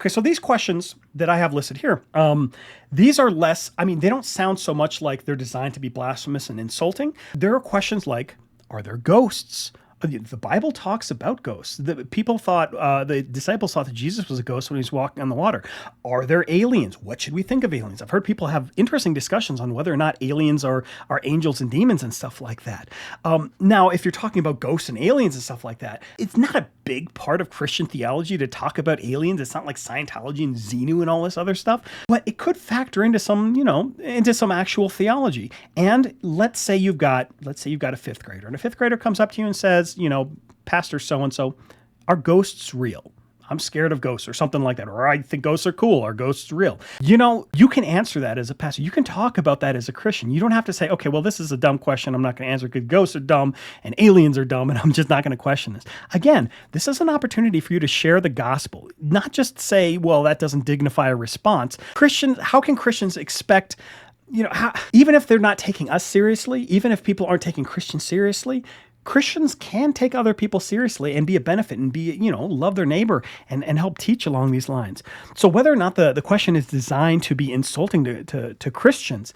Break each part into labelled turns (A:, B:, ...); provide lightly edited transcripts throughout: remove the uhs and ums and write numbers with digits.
A: Okay, so these questions that I have listed here, these are less, I mean, they don't sound so much like they're designed to be blasphemous and insulting. There are questions like, are there ghosts? The Bible talks about ghosts. The disciples thought that Jesus was a ghost when he was walking on the water. Are there aliens? What should we think of aliens? I've heard people have interesting discussions on whether or not aliens are angels and demons and stuff like that. Now, if you're talking about ghosts and aliens and stuff like that, it's not a big part of Christian theology to talk about aliens. It's not like Scientology and Xenu and all this other stuff, but it could factor into some, into some actual theology. And let's say you've got a fifth grader, and a fifth grader comes up to you and says, Pastor so-and-so, are ghosts real? I'm scared of ghosts or something like that. Or I think ghosts are cool. Are ghosts real? You can answer that as a pastor. You can talk about that as a Christian. You don't have to say, okay, well, this is a dumb question. I'm not going to answer because ghosts are dumb and aliens are dumb and I'm just not going to question this. Again, this is an opportunity for you to share the gospel, not just say, well, that doesn't dignify a response. How can Christians expect even if they're not taking us seriously, even if people aren't taking Christians seriously, Christians can take other people seriously and be a benefit and love their neighbor and help teach along these lines. So whether or not the question is designed to be insulting to Christians,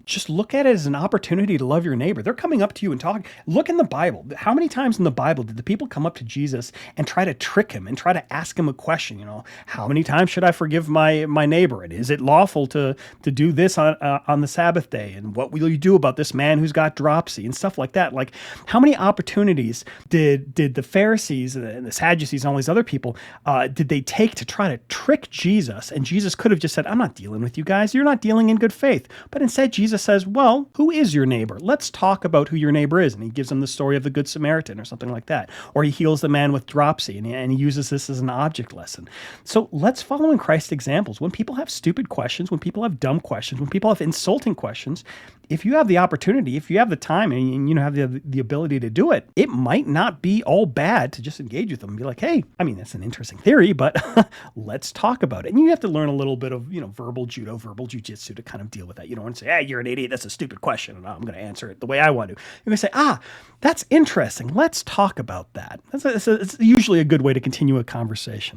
A: just look at it as an opportunity to love your neighbor. They're coming up to you and talking. Look in the Bible. How many times in the Bible did the people come up to Jesus and try to trick him and try to ask him a question? How many times should I forgive my neighbor? And is it lawful to do this on the Sabbath day? And what will you do about this man who's got dropsy and stuff like that? Like, how many opportunities did the Pharisees and the Sadducees and all these other people did they take to try to trick Jesus? And Jesus could have just said, I'm not dealing with you guys. You're not dealing in good faith. But instead, Jesus says, well, who is your neighbor? Let's talk about who your neighbor is. And he gives them the story of the Good Samaritan or something like that. Or he heals the man with dropsy and he uses this as an object lesson. So let's follow in Christ's examples. When people have stupid questions, when people have dumb questions, when people have insulting questions, if you have the opportunity, if you have the time and you have the ability to do it, it might not be all bad to just engage with them and be like, hey, I mean, that's an interesting theory, but let's talk about it. And you have to learn a little bit of, verbal judo, verbal jujitsu to kind of deal with that. You don't want to say, hey, you're an idiot. That's a stupid question. And I'm going to answer it the way I want to. You're going to say, that's interesting. Let's talk about that. It's usually a good way to continue a conversation.